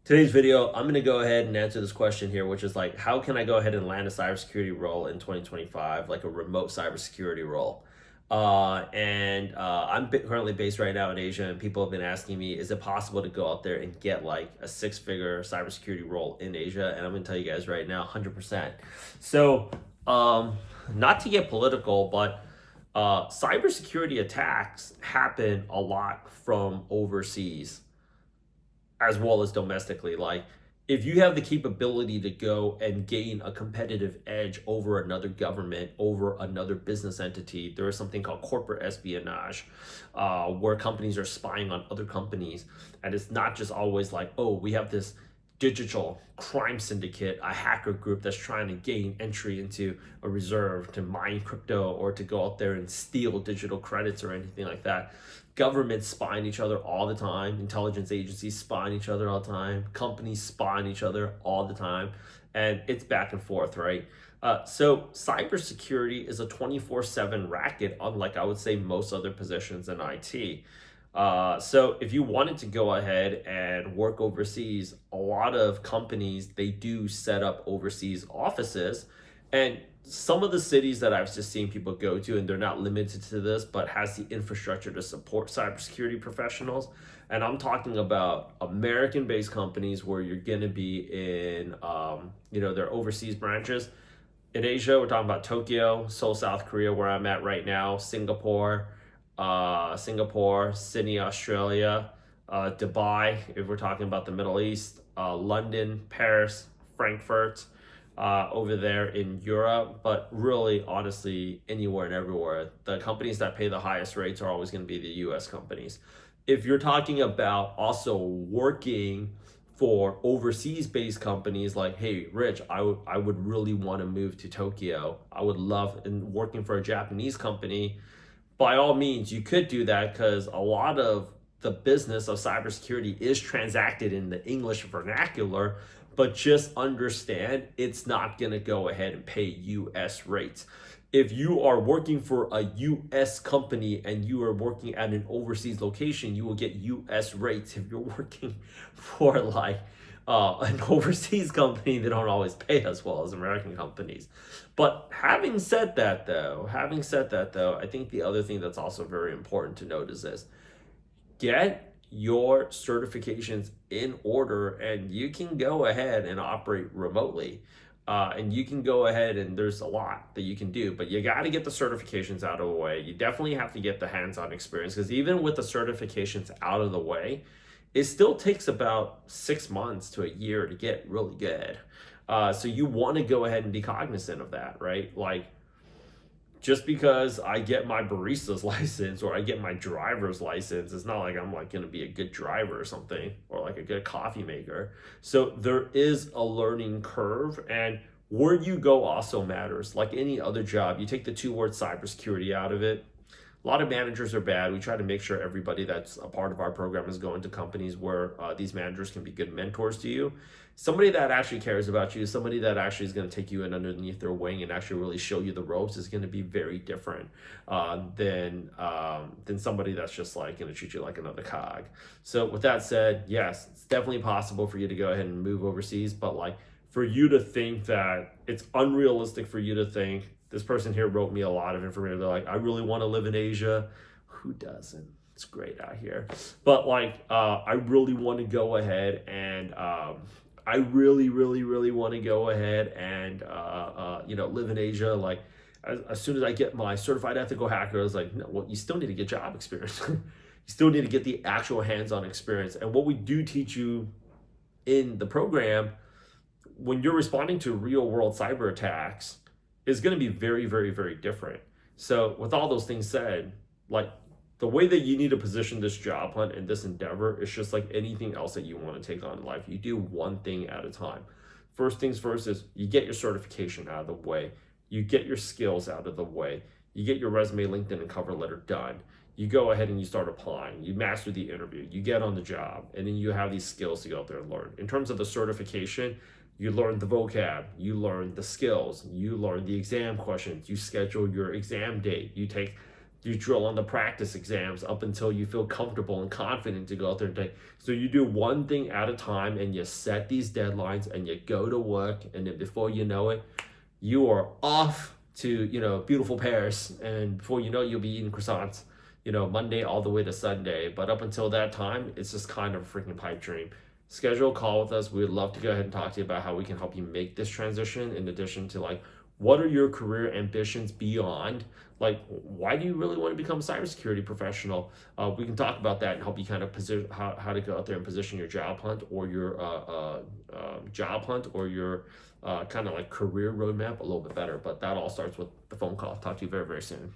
Today's video, I'm going to go ahead and answer this question here, which is like, how can I go ahead and land a cybersecurity role in 2025, like a remote cybersecurity role? I'm currently based right now in Asia, and people have been asking me, is it possible to go out there and get like a six-figure cybersecurity role in Asia? And I'm going to tell you guys right now, 100%. So, not to get political, but cybersecurity attacks happen a lot from overseas as well as domestically. Like, if you have the capability to go and gain a competitive edge over another government, over another business entity, there is something called corporate espionage, where companies are spying on other companies. And it's not just always like, oh, we have this digital crime syndicate, a hacker group that's trying to gain entry into a reserve to mine crypto or to go out there and steal digital credits or anything like that. Governments spy on each other all the time. Intelligence agencies spy on each other all the time. Companies spy on each other all the time. And it's back and forth, right? So cybersecurity is a 24/7 racket, unlike I would say most other positions in IT. So if you wanted to go ahead and work overseas, a lot of companies, they do set up overseas offices. And some of the cities that I've just seen people go to, and they're not limited to this, but has the infrastructure to support cybersecurity professionals. And I'm talking about American-based companies where you're going to be in, their overseas branches. In Asia, we're talking about Tokyo, Seoul, South Korea, where I'm at right now, Singapore, Sydney, Australia, Dubai, if we're talking about the Middle East, London, Paris, Frankfurt, over there in Europe, but really, honestly, anywhere and everywhere. The companies that pay the highest rates are always going to be the US companies. If you're talking about also working for overseas based companies like, hey, Rich, I would really want to move to Tokyo. I would love, and working for a Japanese company, by all means, you could do that because a lot of the business of cybersecurity is transacted in the English vernacular, but just understand it's not going to go ahead and pay US rates. If you are working for a US company and you are working at an overseas location, you will get US rates. If you're working for like an overseas company, they don't always pay as well as American companies. But having said that, though, I think the other thing that's also very important to note is this: get your certifications in order, and you can go ahead and operate remotely. And you can go ahead, and there's a lot that you can do, but you got to get the certifications out of the way. You definitely have to get the hands-on experience, because even with the certifications out of the way, it still takes about 6 months to a year to get really good. So you want to go ahead and be cognizant of that, right? Like, just because I get my barista's license or I get my driver's license, it's not like I'm like going to be a good driver or something, or like a good coffee maker. So there is a learning curve, and where you go also matters. Like any other job, you take the two words cybersecurity out of it. A lot of managers are bad. We try to make sure everybody that's a part of our program is going to companies where these managers can be good mentors to you. Somebody that actually cares about you, somebody that actually is going to take you in underneath their wing and actually really show you the ropes, is going to be very different than somebody that's just like going to treat you like another cog. So with that said, yes, it's definitely possible for you to go ahead and move overseas, but like, for you to think that it's unrealistic for you to think, this person here wrote me a lot of information. They're like, I really want to live in Asia. Who doesn't? It's great out here. But like, I really want to go ahead and I really, really, really want to go ahead and live in Asia. Like, as soon as I get my certified ethical hacker, I was like, no, well, you still need to get job experience. You still need to get the actual hands-on experience. And what we do teach you in the program, when you're responding to real world cyber attacks, is going to be very, very, very different. So with all those things said, like, the way that you need to position this job hunt and this endeavor is just like anything else that you want to take on in life. You do one thing at a time. First things first is you get your certification out of the way. You get your skills out of the way. You get your resume, LinkedIn, and cover letter done. You go ahead and you start applying. You master the interview. You get on the job. And then you have these skills to go out there and learn. In terms of the certification, you learn the vocab, you learn the skills, you learn the exam questions, you schedule your exam date, you take you drill on the practice exams up until you feel comfortable and confident to go out there and take. So you do one thing at a time, and you set these deadlines, and you go to work, and then before you know it, you are off to, beautiful Paris, and before you know it, you'll be eating croissants, Monday all the way to Sunday. But up until that time, it's just kind of a freaking pipe dream. Schedule a call with us. We would love to go ahead and talk to you about how we can help you make this transition, in addition to like, what are your career ambitions beyond? Like, why do you really want to become a cybersecurity professional? We can talk about that and help you kind of position how to go out there and position your job hunt, or your your kind of like career roadmap a little bit better. But that all starts with the phone call. Talk to you very, very soon.